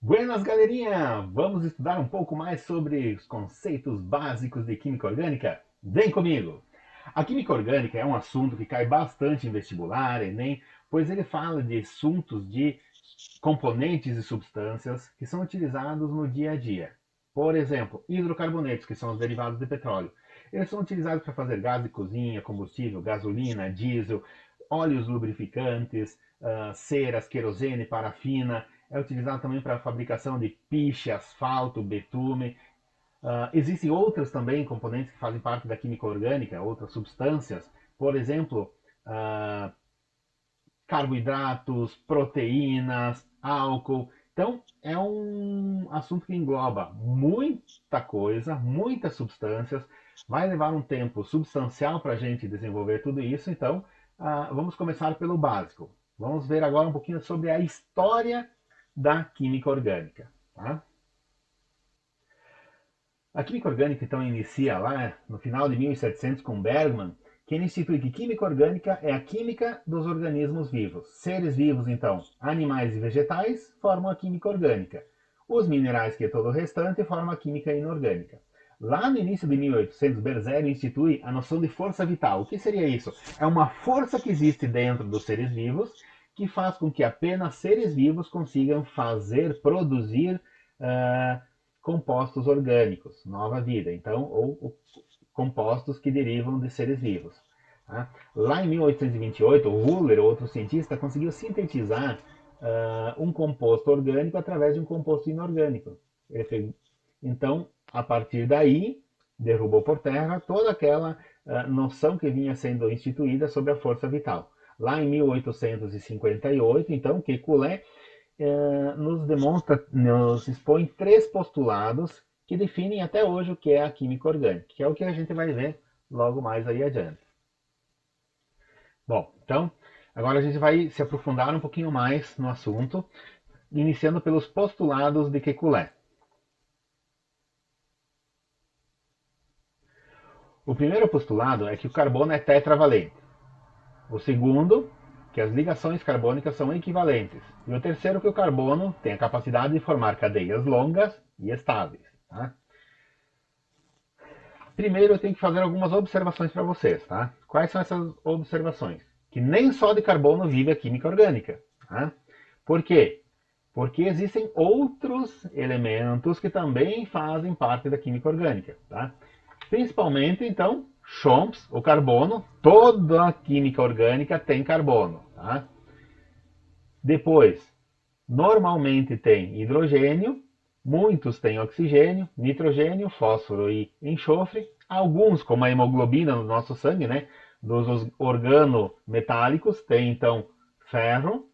Buenas, galerinha! Vamos estudar um pouco mais sobre os conceitos básicos de química orgânica? Vem comigo! A química orgânica é um assunto que cai bastante em vestibular, Enem, pois ele fala de assuntos de componentes e substâncias que são utilizados no dia a dia. Por exemplo, hidrocarbonetos, que são os derivados de petróleo. Eles são utilizados para fazer gás de cozinha, combustível, gasolina, diesel, óleos lubrificantes, ceras, querosene, parafina. É utilizado também para a fabricação de piche, asfalto, betume. Existem outras também componentes que fazem parte da química orgânica, outras substâncias. Por exemplo, uh, carboidratos, proteínas, álcool. Então, é um assunto que engloba muita coisa, muitas substâncias. Vai levar um tempo substancial para a gente desenvolver tudo isso. Então, vamos começar pelo básico. Vamos ver agora um pouquinho sobre a história da química orgânica. Tá? A química orgânica, então, inicia lá no final de 1700 com Bergman, que ele institui que química orgânica é a química dos organismos vivos. Seres vivos, então, animais e vegetais, formam a química orgânica. Os minerais, que é todo o restante, formam a química inorgânica. Lá no início de 1800, Berzelius institui a noção de força vital. O que seria isso? É uma força que existe dentro dos seres vivos que faz com que apenas seres vivos consigam produzir compostos orgânicos, nova vida, então, ou compostos que derivam de seres vivos. Tá? Lá em 1828, Wöhler, outro cientista, conseguiu sintetizar um composto orgânico através de um composto inorgânico. Então, a partir daí, derrubou por terra toda aquela noção que vinha sendo instituída sobre a força vital. Lá em 1858, então, Kekulé nos expõe três postulados que definem até hoje o que é a química orgânica, que é o que a gente vai ver logo mais aí adiante. Bom, então, agora a gente vai se aprofundar um pouquinho mais no assunto, iniciando pelos postulados de Kekulé. O primeiro postulado é que o carbono é tetravalente. O segundo, que as ligações carbônicas são equivalentes. E o terceiro, que o carbono tem a capacidade de formar cadeias longas e estáveis. Tá? Primeiro eu tenho que fazer algumas observações para vocês, tá? Quais são essas observações? Que nem só de carbono vive a química orgânica. Tá? Por quê? Porque existem outros elementos que também fazem parte da química orgânica. Tá? Principalmente, então, CHOMPs, o carbono. Toda a química orgânica tem carbono. Tá? Depois, normalmente tem hidrogênio, muitos têm oxigênio, nitrogênio, fósforo e enxofre. Alguns, como a hemoglobina no nosso sangue, né, dos organometálicos, tem então ferro,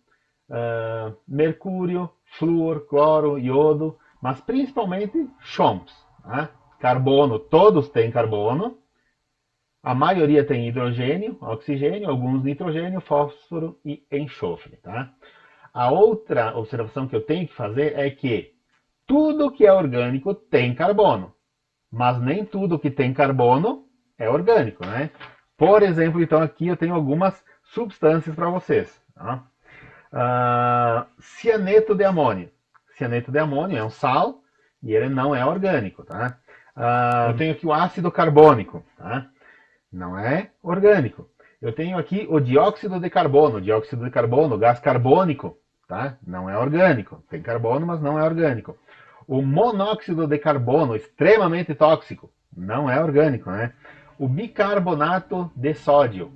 mercúrio, flúor, cloro, iodo, mas principalmente chomps. Tá? Carbono, todos têm carbono. A maioria tem hidrogênio, oxigênio, alguns nitrogênio, fósforo e enxofre. Tá? A outra observação que eu tenho que fazer é que tudo que é orgânico tem carbono, mas nem tudo que tem carbono é orgânico, né? Por exemplo, então aqui eu tenho algumas substâncias para vocês. Tá? Cianeto de amônio. Cianeto de amônio é um sal e ele não é orgânico, tá? Eu tenho aqui o ácido carbônico, tá? Não é orgânico. Eu tenho aqui o dióxido de carbono, gás carbônico, tá? Não é orgânico. Tem carbono, mas não é orgânico. O monóxido de carbono, extremamente tóxico, não é orgânico, né? O bicarbonato de sódio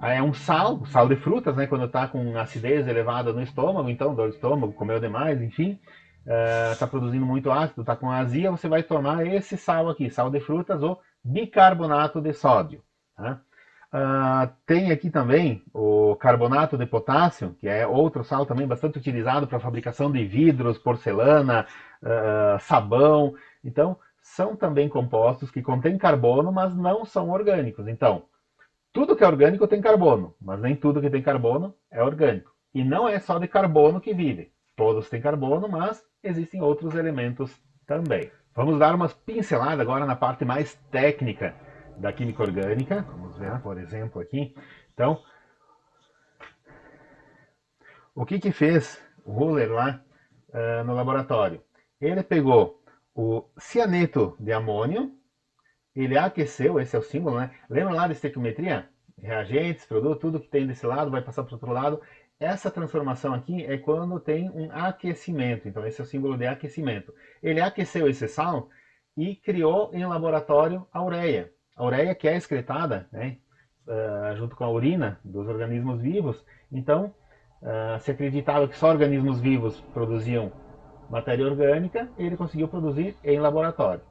é um sal de frutas, né? Quando está com acidez elevada no estômago, então dor de estômago, comeu demais, enfim, está produzindo muito ácido, está com azia, você vai tomar esse sal aqui, sal de frutas ou bicarbonato de sódio. Tá? Tem aqui também o carbonato de potássio, que é outro sal também bastante utilizado para a fabricação de vidros, porcelana, sabão. Então, são também compostos que contêm carbono, mas não são orgânicos. Então, tudo que é orgânico tem carbono, mas nem tudo que tem carbono é orgânico. E não é só de carbono que vive. Todos têm carbono, mas existem outros elementos também. Vamos dar umas pinceladas agora na parte mais técnica da química orgânica. Vamos ver, por exemplo, aqui. Então, o que fez o Wöhler lá no laboratório? Ele pegou o cianeto de amônio, ele aqueceu, esse é o símbolo, né? Lembra lá da estequiometria? Reagentes, produto, tudo que tem desse lado vai passar para o outro lado. Essa transformação aqui é quando tem um aquecimento. Então esse é o símbolo de aquecimento. Ele aqueceu esse sal e criou em laboratório a ureia. A ureia que é excretada, né, junto com a urina dos organismos vivos. Então se acreditava que só organismos vivos produziam matéria orgânica, ele conseguiu produzir em laboratório.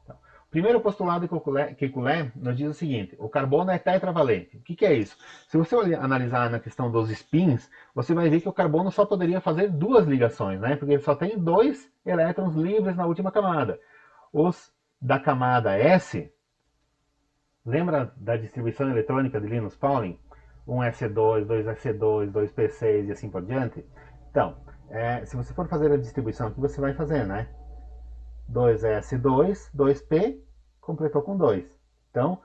O primeiro postulado de Kekulé nos diz o seguinte: o carbono é tetravalente. O que é isso? Se você analisar na questão dos spins, você vai ver que o carbono só poderia fazer duas ligações, né? Porque ele só tem dois elétrons livres na última camada. Os da camada S, lembra da distribuição eletrônica de Linus Pauling? 1s2, 2s2, 2p6 e assim por diante? Então, se você for fazer a distribuição aqui, você vai fazer, né? 2s2, 2p, completou com 2. Então,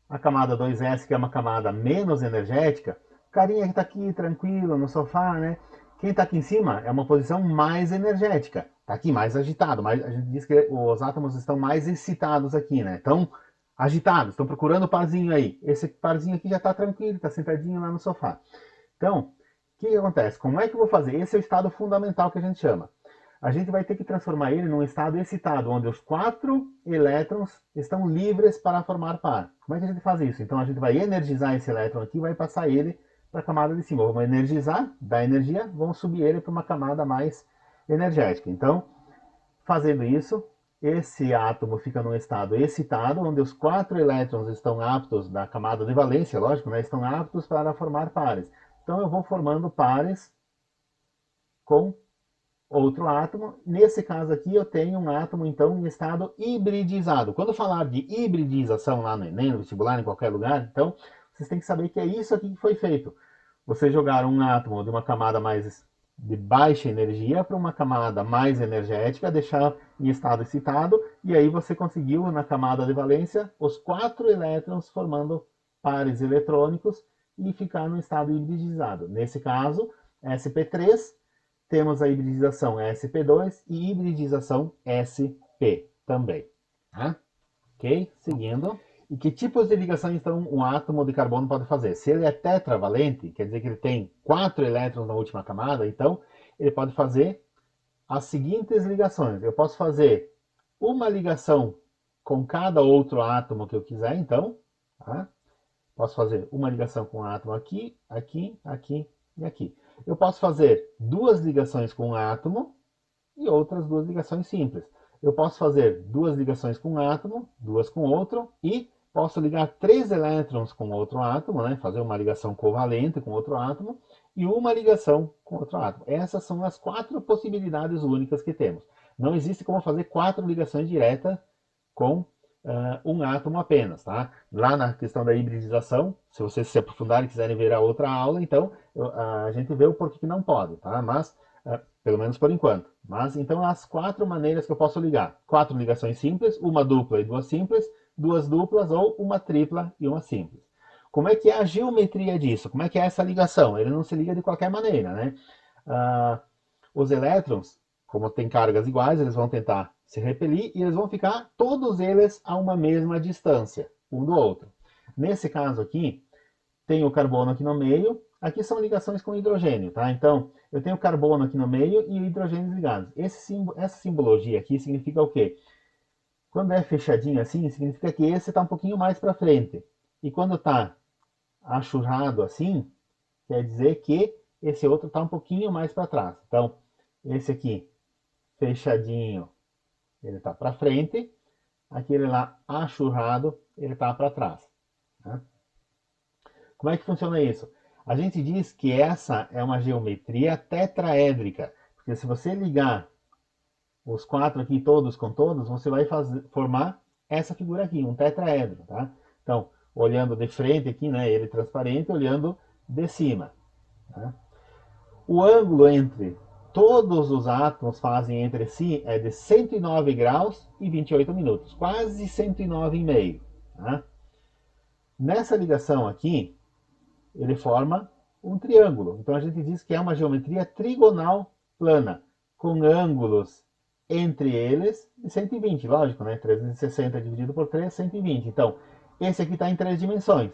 a camada 2s, que é uma camada menos energética, o carinha que está aqui tranquilo no sofá, né? Quem está aqui em cima é uma posição mais energética. Está aqui mais agitado. A gente diz que os átomos estão mais excitados aqui, né? Estão agitados, estão procurando o parzinho aí. Esse parzinho aqui já está tranquilo, está sentadinho lá no sofá. Então, o que acontece? Como é que eu vou fazer? Esse é o estado fundamental que a gente chama. A gente vai ter que transformar ele num estado excitado, onde os 4 elétrons estão livres para formar par. Como é que a gente faz isso? Então a gente vai energizar esse elétron aqui e vai passar ele para a camada de cima. Vamos energizar, dar energia, vamos subir ele para uma camada mais energética. Então, fazendo isso, esse átomo fica num estado excitado, onde os 4 elétrons estão aptos, da camada de valência, lógico, né, estão aptos para formar pares. Então eu vou formando pares com outro átomo. Nesse caso aqui eu tenho um átomo então em estado hibridizado. Quando falar de hibridização lá no Enem, no vestibular, em qualquer lugar, então vocês têm que saber que é isso aqui que foi feito. Você jogar um átomo de uma camada mais de baixa energia para uma camada mais energética, deixar em estado excitado, e aí você conseguiu na camada de valência os 4 elétrons formando pares eletrônicos e ficar no estado hibridizado. Nesse caso, sp3, temos a hibridização sp2 e hibridização sp também. Tá? Ok? Seguindo. E que tipos de ligações então um átomo de carbono pode fazer? Se ele é tetravalente, quer dizer que ele tem 4 elétrons na última camada, então ele pode fazer as seguintes ligações. Eu posso fazer uma ligação com cada outro átomo que eu quiser, então. Tá? Posso fazer uma ligação com um átomo aqui, aqui, aqui e aqui. Eu posso fazer duas ligações com um átomo e outras duas ligações simples. Eu posso fazer duas ligações com um átomo, duas com outro, e posso ligar 3 elétrons com outro átomo, né? Fazer uma ligação covalente com outro átomo, e uma ligação com outro átomo. Essas são as 4 possibilidades únicas que temos. Não existe como fazer 4 ligações diretas com um átomo apenas, tá? Lá na questão da hibridização, se vocês se aprofundarem e quiserem ver a outra aula, então a gente vê o porquê que não pode, tá? Mas, pelo menos por enquanto. Mas, então, as 4 maneiras que eu posso ligar. 4 ligações simples, uma dupla e 2 simples, 2 duplas ou uma tripla e uma simples. Como é que é a geometria disso? Como é que é essa ligação? Ele não se liga de qualquer maneira, né? Os elétrons, como tem cargas iguais, eles vão tentar se repelir e eles vão ficar todos eles a uma mesma distância, um do outro. Nesse caso aqui, tem o carbono aqui no meio, aqui são ligações com hidrogênio, tá? Então, eu tenho carbono aqui no meio e hidrogênios ligados. Essa simbologia aqui significa o quê? Quando é fechadinho assim, significa que esse está um pouquinho mais para frente. E quando está achurrado assim, quer dizer que esse outro está um pouquinho mais para trás. Então, esse aqui, fechadinho, ele está para frente. Aquele lá, achurrado, ele está para trás. Né? Como é que funciona isso? A gente diz que essa é uma geometria tetraédrica. Porque se você ligar os 4 aqui todos com todos, você vai formar essa figura aqui, um tetraedro. Tá? Então, olhando de frente aqui, né, ele transparente, olhando de cima. Tá? O ângulo entre todos os átomos fazem entre si é de 109 graus e 28 minutos, quase 109,5. Tá? Nessa ligação aqui, ele forma um triângulo. Então a gente diz que é uma geometria trigonal plana. com ângulos entre eles de 120, lógico, né? 360 dividido por 3, 120. Então, esse aqui está em 3 dimensões.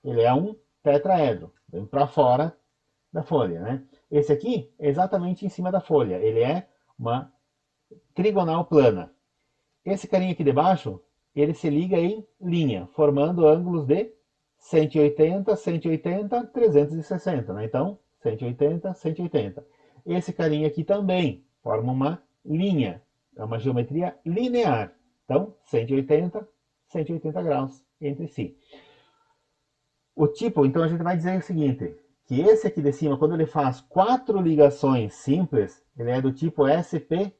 Ele é um tetraedro, vem para fora da folha, né? Esse aqui é exatamente em cima da folha. Ele é uma trigonal plana. Esse carinha aqui de baixo, ele se liga em linha, formando ângulos de 180, 180, 360, né? Então, 180, 180. Esse carinha aqui também forma uma linha, é uma geometria linear. Então, 180, 180 graus entre si. O tipo, então a gente vai dizer o seguinte, que esse aqui de cima, quando ele faz 4 ligações simples, ele é do tipo SP3.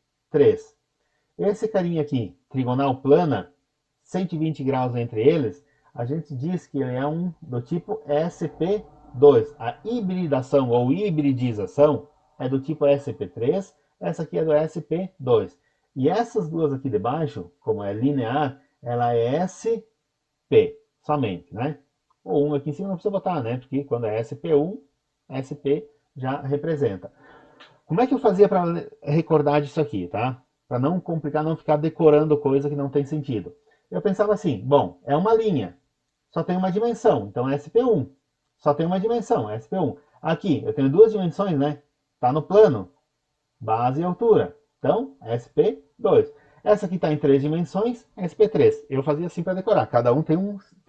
Esse carinha aqui, trigonal plana, 120 graus entre eles, a gente diz que ele é um do tipo SP2. A hibridação ou hibridização é do tipo SP3, essa aqui é do SP2. E essas duas aqui de baixo, como é linear, ela é SP somente, né? O 1 aqui em cima não precisa botar, né? Porque quando é SP1, SP já representa. Como é que eu fazia para recordar disso aqui, tá? Para não complicar, não ficar decorando coisa que não tem sentido. Eu pensava assim, bom, é uma linha, só tem uma dimensão, então é SP1. Só tem uma dimensão, é SP1. Aqui, eu tenho duas dimensões, né? Tá no plano, base e altura. Então, SP2. Essa aqui está em 3 dimensões, SP3. Eu fazia assim para decorar. Cada um tem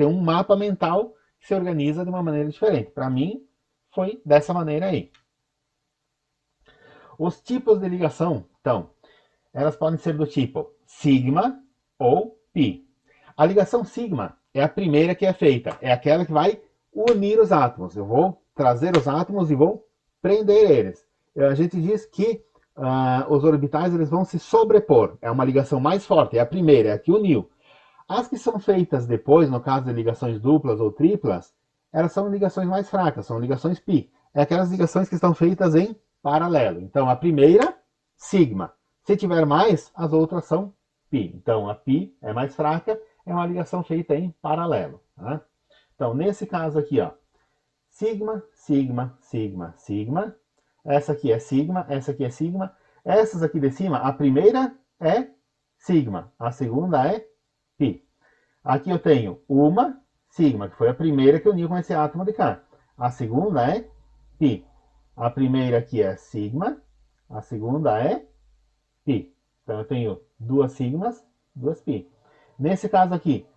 um mapa mental que se organiza de uma maneira diferente. Para mim, foi dessa maneira aí. Os tipos de ligação, então, elas podem ser do tipo sigma ou pi. A ligação sigma é a primeira que é feita, é aquela que vai unir os átomos. Eu vou trazer os átomos e vou prender eles. A gente diz que os orbitais eles vão se sobrepor. É uma ligação mais forte, é a primeira, é a que uniu. As que são feitas depois, no caso de ligações duplas ou triplas, elas são ligações mais fracas, são ligações pi. É aquelas ligações que estão feitas em paralelo. Então, a primeira, sigma. Se tiver mais, as outras são π. Então, a π é mais fraca, é uma ligação feita em paralelo. Tá? Então, nesse caso aqui, ó, sigma, sigma, sigma, sigma. Essa aqui é sigma, essa aqui é sigma. Essas aqui de cima, a primeira é sigma, a segunda é π. Aqui eu tenho uma sigma, que foi a primeira que uniu com esse átomo de cá. A segunda é π. A primeira aqui é sigma, a segunda é π. Então eu tenho duas sigmas, duas π. Nesse caso aqui,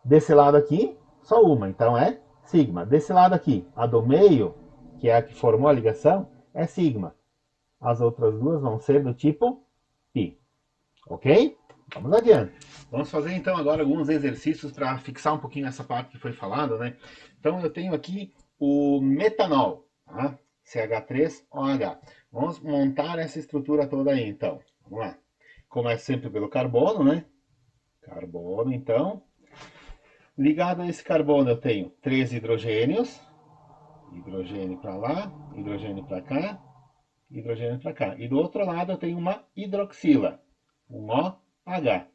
desse lado aqui, só uma, então é sigma. Desse lado aqui, a do meio, que é a que formou a ligação, é sigma. As outras duas vão ser do tipo π. Ok? Vamos adiante. Vamos fazer então agora alguns exercícios para fixar um pouquinho essa parte que foi falada, né? Então eu tenho aqui o metanol, tá? CH3OH. Vamos montar essa estrutura toda aí, então. Vamos lá. Começa sempre pelo carbono, né? Carbono, então. Ligado a esse carbono eu tenho 3 hidrogênios. Hidrogênio para lá, hidrogênio para cá, hidrogênio para cá. E do outro lado eu tenho uma hidroxila, um OH.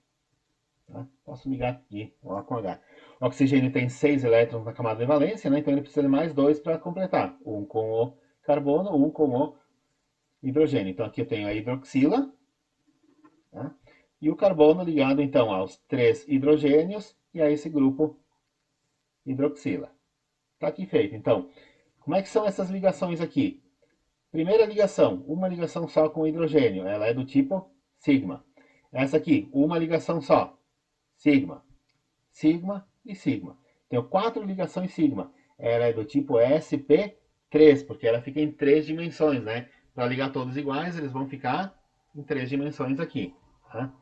Tá? Posso ligar aqui, O com H. O oxigênio tem 6 elétrons na camada de valência, né? Então ele precisa de mais 2 para completar. Um com o carbono, um com o hidrogênio. Então aqui eu tenho a hidroxila, tá? E o carbono ligado então aos 3 hidrogênios e a esse grupo hidroxila. Tá aqui feito. Então, como é que são essas ligações aqui? Primeira ligação, uma ligação só com hidrogênio. Ela é do tipo sigma. Essa aqui, uma ligação só. Sigma. Sigma e sigma. Tenho 4 ligações sigma. Ela é do tipo SP3, porque ela fica em 3 dimensões, né? Para ligar todos iguais, eles vão ficar em 3 dimensões aqui. Tá?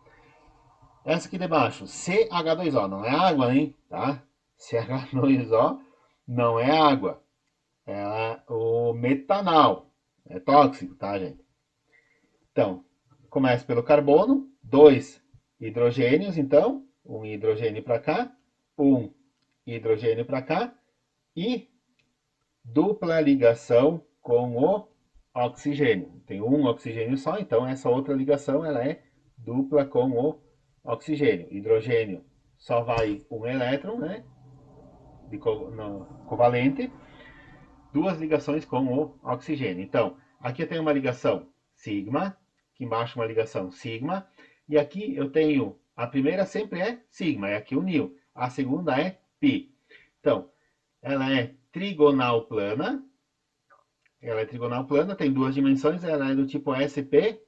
Essa aqui de baixo, CH2O, não é água, hein? Tá? CH2O não é água. É o metanol. É tóxico, tá, gente? Então, começa pelo carbono, 2 hidrogênios, então, um hidrogênio para cá, um hidrogênio para cá e dupla ligação com o oxigênio. Tem um oxigênio só, então essa outra ligação ela é dupla com o oxigênio. Hidrogênio só vai um elétron, né? Covalente. Duas ligações com o oxigênio. Então, aqui eu tenho uma ligação sigma, aqui embaixo uma ligação sigma, e aqui eu tenho, a primeira sempre é sigma, é aqui uniu, a segunda é π. Então, ela é trigonal plana, tem duas dimensões, ela é do tipo SP2,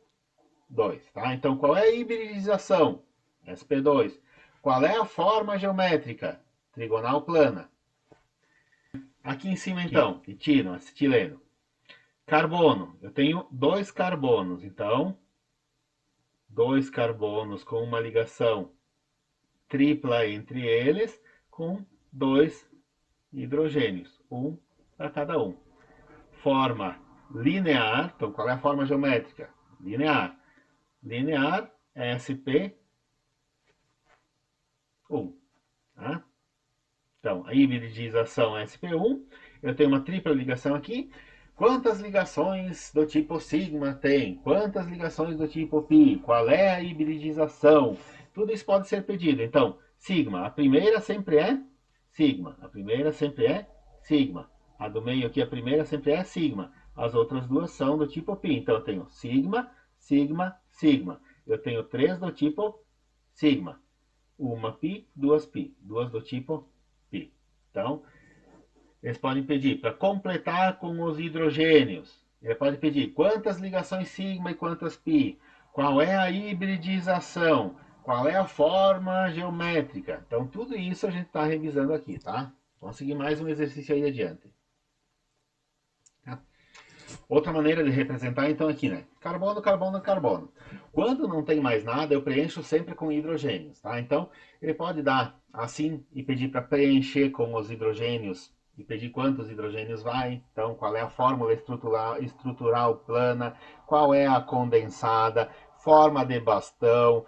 tá? Então, qual é a hibridização? SP2. Qual é a forma geométrica? Trigonal plana. Aqui em cima, então, etino, acetileno. Carbono, eu tenho dois carbonos, então, dois carbonos com uma ligação tripla entre eles, com dois hidrogênios, um para cada um. Forma linear, então qual é a forma geométrica? Linear. Linear SP1. Tá? Então, a hibridização SP1, eu tenho uma tripla ligação aqui. Quantas ligações do tipo sigma tem? Quantas ligações do tipo π? Qual é a hibridização? Tudo isso pode ser pedido. Então, sigma, a primeira sempre é sigma. A primeira sempre é sigma. A do meio aqui, a primeira sempre é sigma. As outras duas são do tipo π. Então, eu tenho sigma, sigma, sigma. Eu tenho três do tipo sigma. Uma π, duas π. Duas do tipo π. Então, eles podem pedir para completar com os hidrogênios. Ele pode pedir quantas ligações sigma e quantas π. Qual é a hibridização? Qual é a forma geométrica? Então, tudo isso a gente está revisando aqui, tá? Vamos seguir mais um exercício aí adiante. Outra maneira de representar, então, aqui, né? Carbono, carbono, carbono. Quando não tem mais nada, eu preencho sempre com hidrogênios, tá? Então, ele pode dar assim e pedir para preencher com os hidrogênios e pedir quantos hidrogênios vai. Então, qual é a fórmula estrutural plana, qual é a condensada, forma de bastão,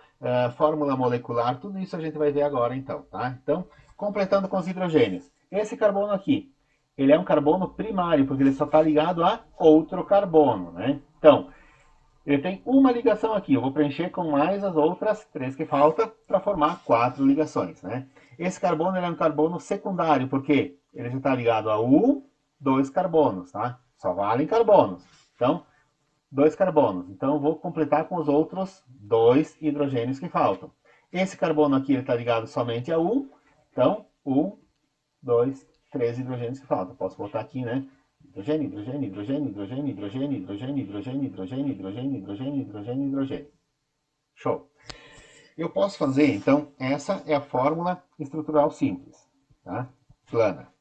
fórmula molecular, tudo isso a gente vai ver agora, então, tá? Então, completando com os hidrogênios. Esse carbono aqui, ele é um carbono primário, porque ele só está ligado a outro carbono, né? Então, ele tem uma ligação aqui. Eu vou preencher com mais as outras três que faltam para formar 4 ligações, né? Esse carbono ele é um carbono secundário, porque ele já está ligado a dois carbonos, tá? Só valem carbonos. Então, 2 carbonos. Então, eu vou completar com os outros 2 hidrogênios que faltam. Esse carbono aqui está ligado somente a então, 2, 3 hidrogênios que faltam. Posso botar aqui, né? Hidrogênio, hidrogênio, hidrogênio, hidrogênio, hidrogênio, hidrogênio, hidrogênio, hidrogênio, hidrogênio, hidrogênio, hidrogênio, hidrogênio. Show. Eu posso fazer, então, essa é a fórmula estrutural simples, tá? Plana.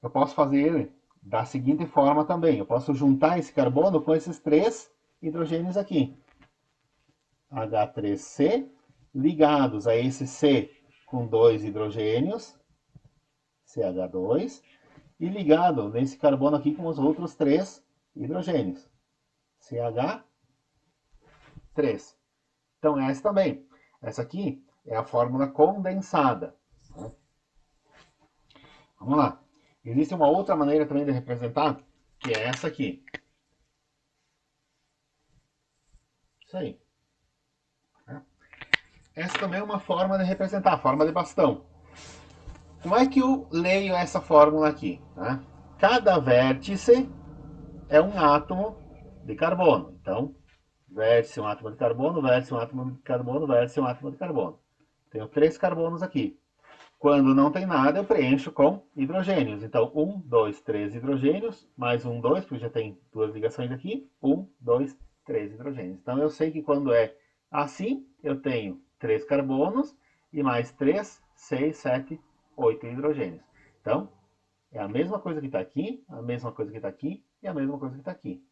Eu posso fazer ele da seguinte forma também. Eu posso juntar esse carbono com esses 3 hidrogênios aqui. H3C ligados a esse C com 2 hidrogênios, CH2, e ligado nesse carbono aqui com os outros 3 hidrogênios, CH3. Então, essa também. Essa aqui é a fórmula condensada. Vamos lá. Existe uma outra maneira também de representar, que é essa aqui. Isso aí. Essa também é uma forma de representar, a forma de bastão. Como é que eu leio essa fórmula aqui? Tá? Cada vértice é um átomo de carbono. Então, vértice um átomo de carbono, vértice um átomo de carbono, vértice um átomo de carbono. Tenho 3 carbonos aqui. Quando não tem nada, eu preencho com hidrogênios. Então, 1, 2, 3 hidrogênios, mais 1, 2, porque já tem 2 ligações aqui. 1, 2, 3 hidrogênios. Então, eu sei que quando é assim, eu tenho 3 carbonos e mais 3, 6, 7, 8 hidrogênios. Então, é a mesma coisa que está aqui, a mesma coisa que está aqui e a mesma coisa que está aqui.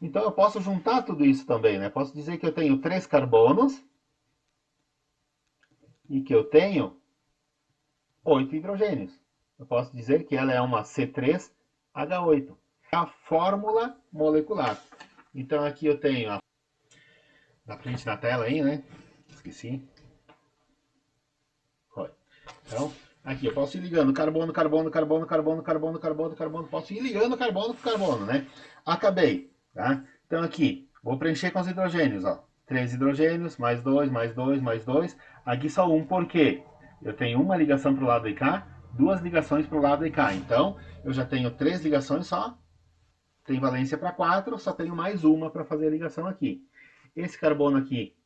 Então, eu posso juntar tudo isso também, né? Posso dizer que eu tenho 3 carbonos e que eu tenho 8 hidrogênios. Eu posso dizer que ela é uma C3H8. É a fórmula molecular. Então, aqui eu tenho na frente na tela aí, né? Esqueci. Foi. Então, aqui eu posso ir ligando carbono, carbono, carbono, carbono, carbono, carbono, carbono. Posso ir ligando carbono com carbono, né? Acabei, tá? Então aqui, vou preencher com os hidrogênios, ó. 3 hidrogênios, mais 2, mais 2, mais 2. Aqui só 1, por quê? Eu tenho uma ligação para o lado de cá, 2 ligações para o lado de cá. Então, eu já tenho 3 ligações só tem valência para 4, só tenho mais uma para fazer a ligação aqui. Esse carbono aqui,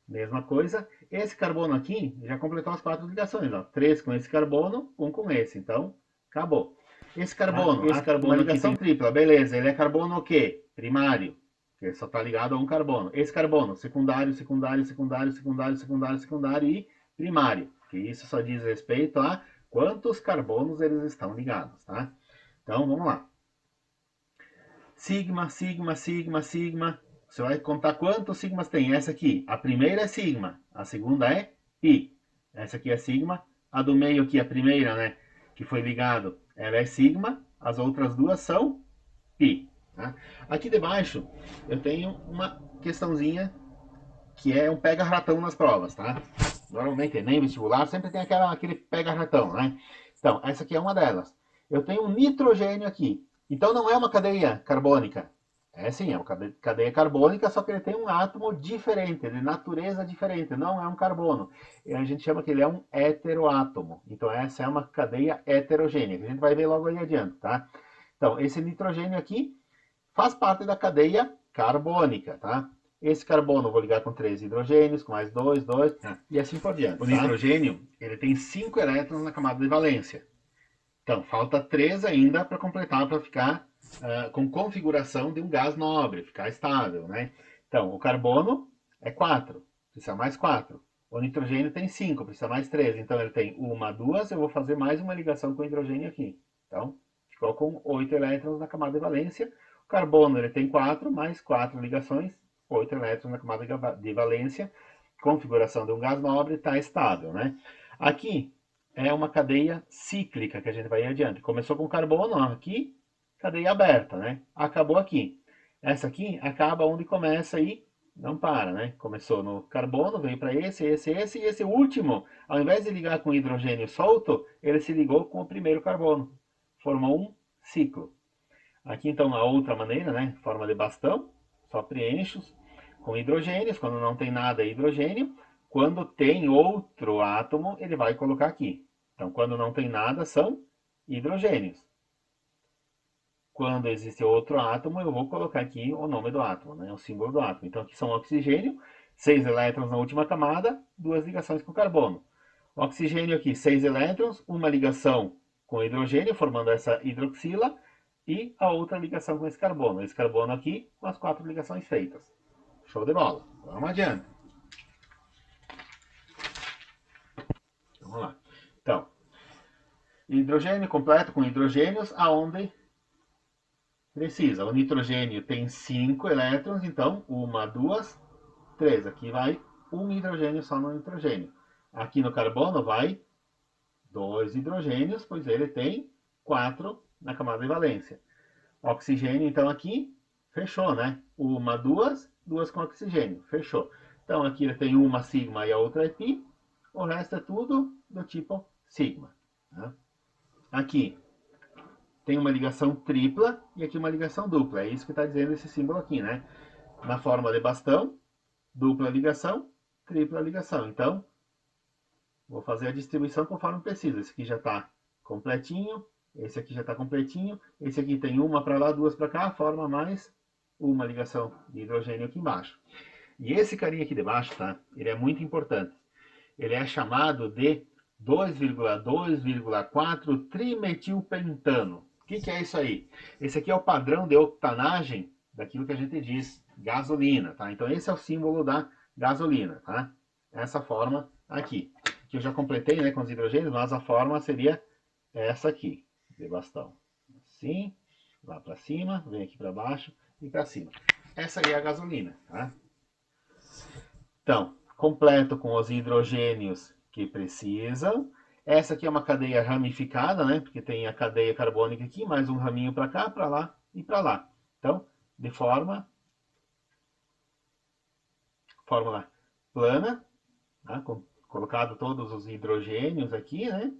mesma coisa. Esse carbono aqui já completou as 4 ligações. Ó. 3 com esse carbono, 1 com esse. Então, acabou. Esse carbono uma ligação tripla, beleza. Ele é carbono o quê? Primário. Ele só está ligado a um carbono. Esse carbono, secundário, secundário, secundário, secundário, secundário, secundário e primário. Que isso só diz respeito a quantos carbonos eles estão ligados, tá? Então, vamos lá. Sigma, sigma, sigma, sigma. Você vai contar quantos sigmas tem. Essa aqui, a primeira é sigma, a segunda é pi. Essa aqui é sigma. A do meio aqui, a primeira, né, que foi ligado, ela é sigma. As outras duas são pi. Tá? Aqui debaixo eu tenho uma questãozinha que é um pega-ratão nas provas, tá? Normalmente, nem vestibular, sempre tem aquele pega-ratão, né? Então, essa aqui é uma delas. Eu tenho um nitrogênio aqui. Então, não é uma cadeia carbônica. É sim, é uma cadeia carbônica, só que ele tem um átomo diferente, de natureza diferente, não é um carbono. E a gente chama que ele é um heteroátomo. Então, essa é uma cadeia heterogênea, que a gente vai ver logo aí adiante, tá? Então, esse nitrogênio aqui faz parte da cadeia carbônica, tá? Esse carbono eu vou ligar com 3 hidrogênios, com mais 2, 2, e assim por diante. O nitrogênio, ele tem 5 elétrons na camada de valência. Então, falta 3 ainda para completar, para ficar com configuração de um gás nobre, ficar estável, né? Então, o carbono é 4, precisa mais 4. O nitrogênio tem 5, precisa mais 3. Então, ele tem 1, 2, eu vou fazer mais uma ligação com o hidrogênio aqui. Então, ficou com 8 elétrons na camada de valência. O carbono, ele tem 4, mais 4 ligações, 8 elétrons na camada de valência. Configuração de um gás nobre, está estável, né? Aqui, é uma cadeia cíclica que a gente vai adiante. Começou com carbono, ó, aqui, cadeia aberta, né? Acabou aqui. Essa aqui acaba onde começa e não para, né? Começou no carbono, veio para esse, e esse último, ao invés de ligar com hidrogênio solto, ele se ligou com o primeiro carbono. Formou um ciclo. Aqui, então, a outra maneira, né? Forma de bastão, só preencho com hidrogênios, quando não tem nada é hidrogênio. Quando tem outro átomo, ele vai colocar aqui. Então, quando não tem nada, são hidrogênios. Quando existe outro átomo, eu vou colocar aqui o nome do átomo, né? O símbolo do átomo. Então, aqui são oxigênio, 6 elétrons na última camada, 2 ligações com carbono. Oxigênio aqui, 6 elétrons, uma ligação com hidrogênio, formando essa hidroxila, e a outra ligação com esse carbono. Esse carbono aqui, com as 4 ligações feitas. Show de bola. Vamos adiante. Vamos lá. Então, hidrogênio completo com hidrogênios aonde precisa. O nitrogênio tem 5 elétrons, então 1, 2, 3. Aqui vai um hidrogênio só no nitrogênio. Aqui no carbono vai 2 hidrogênios, pois ele tem 4 na camada de valência. Oxigênio, então aqui, fechou, né? 1, 2, 2 com oxigênio, fechou. Então aqui ele tem uma sigma e a outra é pi, o resto é tudo do tipo sigma. Né? Aqui tem uma ligação tripla e aqui uma ligação dupla. É isso que está dizendo esse símbolo aqui, né? Na forma de bastão, dupla ligação, tripla ligação. Então, vou fazer a distribuição conforme precisa. Esse aqui já está completinho, esse aqui já está completinho, esse aqui tem uma para lá, duas para cá, forma mais uma ligação de hidrogênio aqui embaixo. E esse carinha aqui debaixo, tá? Ele é muito importante. Ele é chamado de 2,2,4 trimetilpentano. O que é isso aí? Esse aqui é o padrão de octanagem daquilo que a gente diz gasolina, tá? Então esse é o símbolo da gasolina, tá? Essa forma aqui. Que eu já completei, né, com os hidrogênios, mas a forma seria essa aqui, de bastão. Assim, lá para cima, vem aqui para baixo e para cima. Essa aí é a gasolina, tá? Então, completo com os hidrogênios que precisam. Essa aqui é uma cadeia ramificada, né? Porque tem a cadeia carbônica aqui, mais um raminho para cá, para lá e para lá. Então, de fórmula plana, tá? Colocado todos os hidrogênios aqui, né?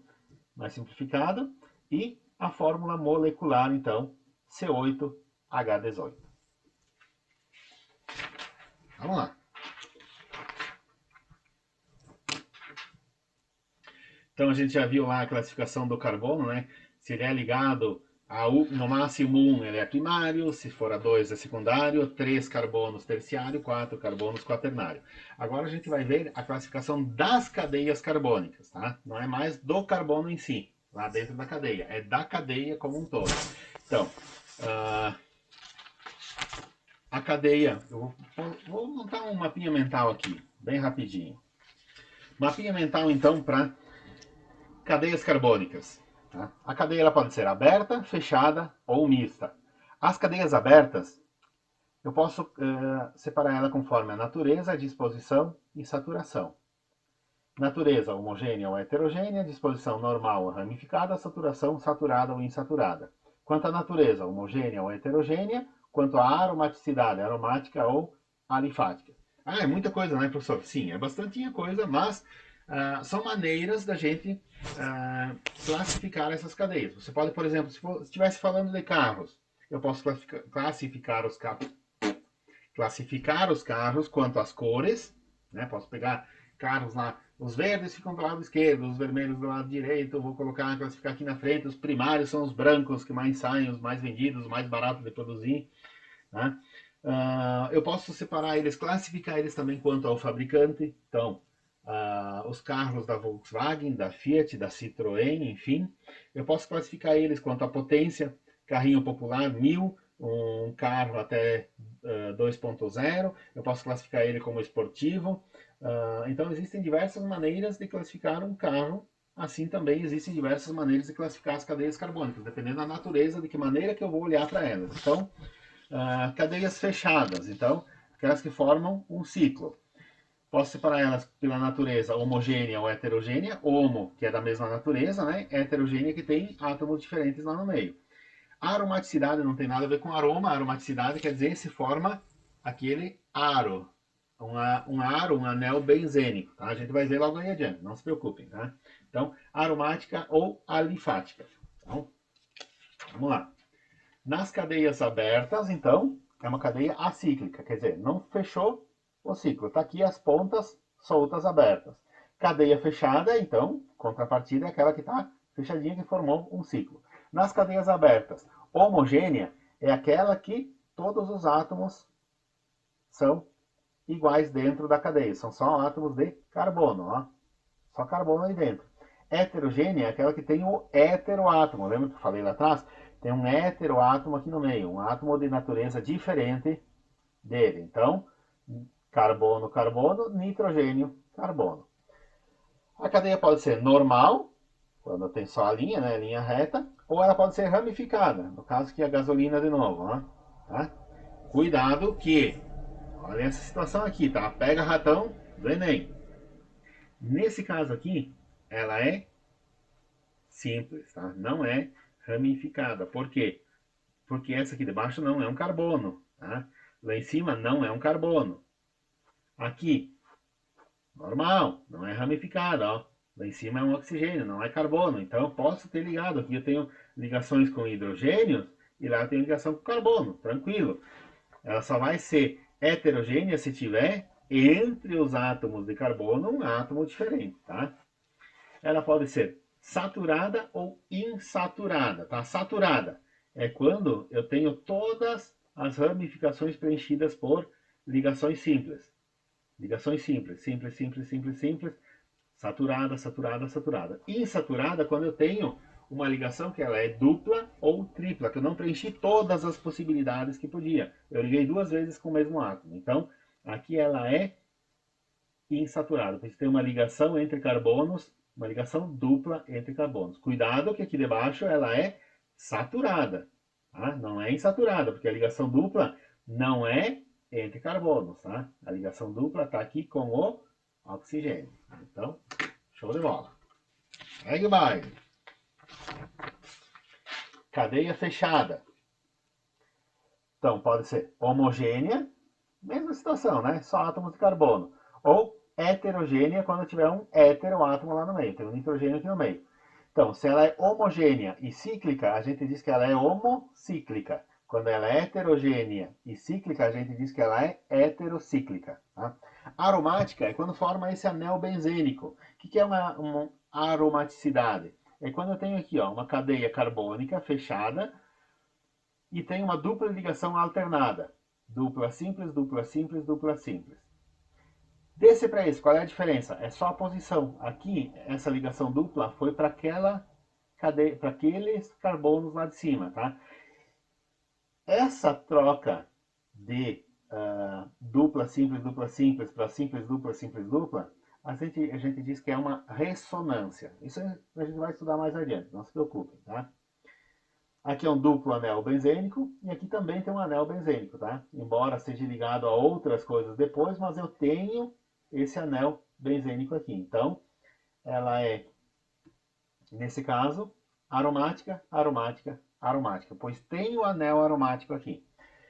Mais simplificado. E a fórmula molecular, então, C8H18. Vamos lá. Então a gente já viu lá a classificação do carbono, né? Se ele é ligado No máximo 1 ele é primário, se for a 2 é secundário, 3 carbonos terciário, 4 carbonos quaternário. Agora a gente vai ver a classificação das cadeias carbônicas, tá? Não é mais do carbono em si, lá dentro da cadeia, é da cadeia como um todo. Então, a cadeia, eu vou montar um mapinha mental aqui, bem rapidinho. Mapinha mental então para cadeias carbônicas. Tá? A cadeia ela pode ser aberta, fechada ou mista. As cadeias abertas, eu posso separar ela conforme a natureza, disposição e saturação. Natureza homogênea ou heterogênea, disposição normal ou ramificada, saturação saturada ou insaturada. Quanto à natureza homogênea ou heterogênea, quanto à aromaticidade, aromática ou alifática. Ah, é muita coisa, né, professor? Sim, é bastante coisa, mas são maneiras da gente classificar essas cadeias. Você pode, por exemplo, se estivesse falando de carros, eu posso classificar os carros quanto às cores, né? Posso pegar carros lá, os verdes ficam do lado esquerdo, os vermelhos do lado direito, eu vou classificar aqui na frente, os primários são os brancos que mais saem, os mais vendidos, os mais baratos de produzir, né? Eu posso separar eles, classificar eles também quanto ao fabricante. Então, os carros da Volkswagen, da Fiat, da Citroën, enfim. Eu posso classificar eles quanto à potência, carrinho popular 1000, um carro até 2.0. Eu posso classificar ele como esportivo. Então, existem diversas maneiras de classificar um carro. Assim também existem diversas maneiras de classificar as cadeias carbônicas, dependendo da natureza, de que maneira que eu vou olhar para elas. Então, cadeias fechadas, então, aquelas que formam um ciclo. Posso separar elas pela natureza homogênea ou heterogênea. Homo, que é da mesma natureza, né? Heterogênea, que tem átomos diferentes lá no meio. A aromaticidade não tem nada a ver com aroma. A aromaticidade quer dizer se forma aquele aro. Um aro, um anel benzênico. Tá? A gente vai ver logo aí adiante, não se preocupem. Tá? Então, aromática ou alifática. Então, vamos lá. Nas cadeias abertas, então, é uma cadeia acíclica, quer dizer, não fechou o ciclo. Está aqui as pontas soltas abertas. Cadeia fechada, então, contrapartida é aquela que está fechadinha, que formou um ciclo. Nas cadeias abertas, homogênea é aquela que todos os átomos são iguais dentro da cadeia. São só átomos de carbono, ó. Só carbono aí dentro. Heterogênea é aquela que tem o heteroátomo. Lembra que eu falei lá atrás? Tem um heteroátomo aqui no meio, um átomo de natureza diferente dele. Então, carbono, carbono, nitrogênio, carbono. A cadeia pode ser normal, quando tem só a linha, né, linha reta, ou ela pode ser ramificada, no caso que é a gasolina de novo. Né? Tá? Cuidado que, olha essa situação aqui, tá? Pega ratão do Enem. Nesse caso aqui, ela é simples, tá? Não é ramificada. Por quê? Porque essa aqui de baixo não é um carbono, tá? Lá em cima não é um carbono. Aqui, normal, não é ramificada, ó. Lá em cima é um oxigênio, não é carbono. Então eu posso ter ligado. Aqui eu tenho ligações com hidrogênios e lá eu tenho ligação com carbono, tranquilo. Ela só vai ser heterogênea se tiver entre os átomos de carbono um átomo diferente, tá? Ela pode ser saturada ou insaturada, tá? Saturada é quando eu tenho todas as ramificações preenchidas por ligações simples. Ligações simples, simples, simples, simples, simples, saturada, saturada, saturada. Insaturada quando eu tenho uma ligação que ela é dupla ou tripla, que eu não preenchi todas as possibilidades que podia. Eu liguei duas vezes com o mesmo átomo. Então, aqui ela é insaturada, porque tem uma ligação entre carbonos, uma ligação dupla entre carbonos. Cuidado que aqui debaixo ela é saturada, tá? Não é insaturada, porque a ligação dupla não é entre carbonos, tá? A ligação dupla está aqui com o oxigênio. Então, show de bola. Segue o baile. Cadeia fechada. Então, pode ser homogênea, mesma situação, né? Só átomos de carbono. Ou heterogênea, quando tiver um heteroátomo lá no meio. Tem um nitrogênio aqui no meio. Então, se ela é homogênea e cíclica, a gente diz que ela é homocíclica. Quando ela é heterogênea e cíclica, a gente diz que ela é heterocíclica. Tá? Aromática é quando forma esse anel benzênico. O que é uma aromaticidade? é quando eu tenho aqui ó, uma cadeia carbônica fechada e tem uma dupla ligação alternada. Dupla simples, dupla simples, dupla simples. Desse para esse, qual é a diferença? É só a posição. Aqui, essa ligação dupla foi para aquela cadeia, para aqueles carbonos lá de cima, tá? Essa troca de dupla simples para simples, dupla, a gente diz que é uma ressonância. Isso a gente vai estudar mais adiante, não se preocupem, tá? Aqui é um duplo anel benzênico e aqui também tem um anel benzênico, tá? Embora seja ligado a outras coisas depois, mas eu tenho esse anel benzênico aqui. Então, ela é, nesse caso, aromática, aromática, aromática, pois tem o anel aromático aqui.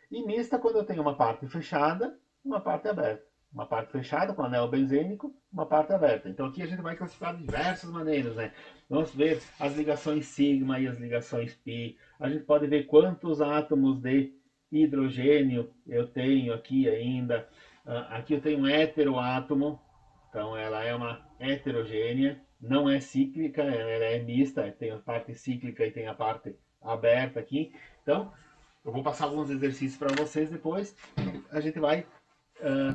E mista quando eu tenho uma parte fechada e uma parte aberta. Uma parte fechada com anel benzênico, uma parte aberta. Então aqui a gente vai classificar de diversas maneiras, né? Vamos ver as ligações sigma e as ligações pi. A gente pode ver quantos átomos de hidrogênio eu tenho aqui ainda. Aqui eu tenho um heteroátomo, então ela é uma heterogênea, não é cíclica, ela é mista, tem a parte cíclica e tem a parte aberta aqui. Então, eu vou passar alguns exercícios para vocês depois. A gente vai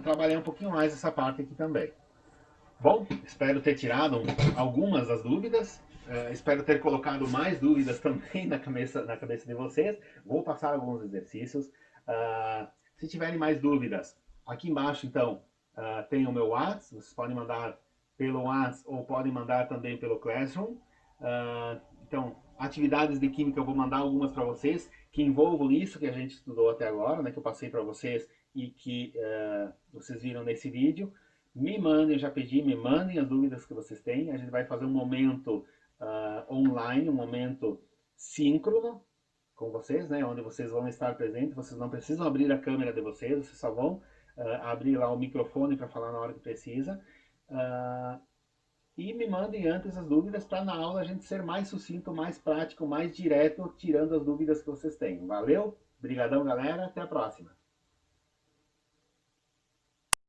trabalhar um pouquinho mais essa parte aqui também. Bom, espero ter tirado algumas das dúvidas. Espero ter colocado mais dúvidas também na cabeça de vocês. Vou passar alguns exercícios. Se tiverem mais dúvidas, aqui embaixo então tem o meu WhatsApp. Vocês podem mandar pelo WhatsApp ou podem mandar também pelo Classroom. Então, atividades de química eu vou mandar algumas para vocês que envolvam isso que a gente estudou até agora, né, que eu passei para vocês e que vocês viram nesse vídeo. Me mandem, eu já pedi, me mandem as dúvidas que vocês têm. A gente vai fazer um momento online, um momento síncrono com vocês, né, onde vocês vão estar presentes. Vocês não precisam abrir a câmera de vocês, vocês só vão abrir lá o microfone para falar na hora que precisa. E me mandem antes as dúvidas para na aula a gente ser mais sucinto, mais prático, mais direto, tirando as dúvidas que vocês têm. Valeu? Obrigadão, galera. Até a próxima.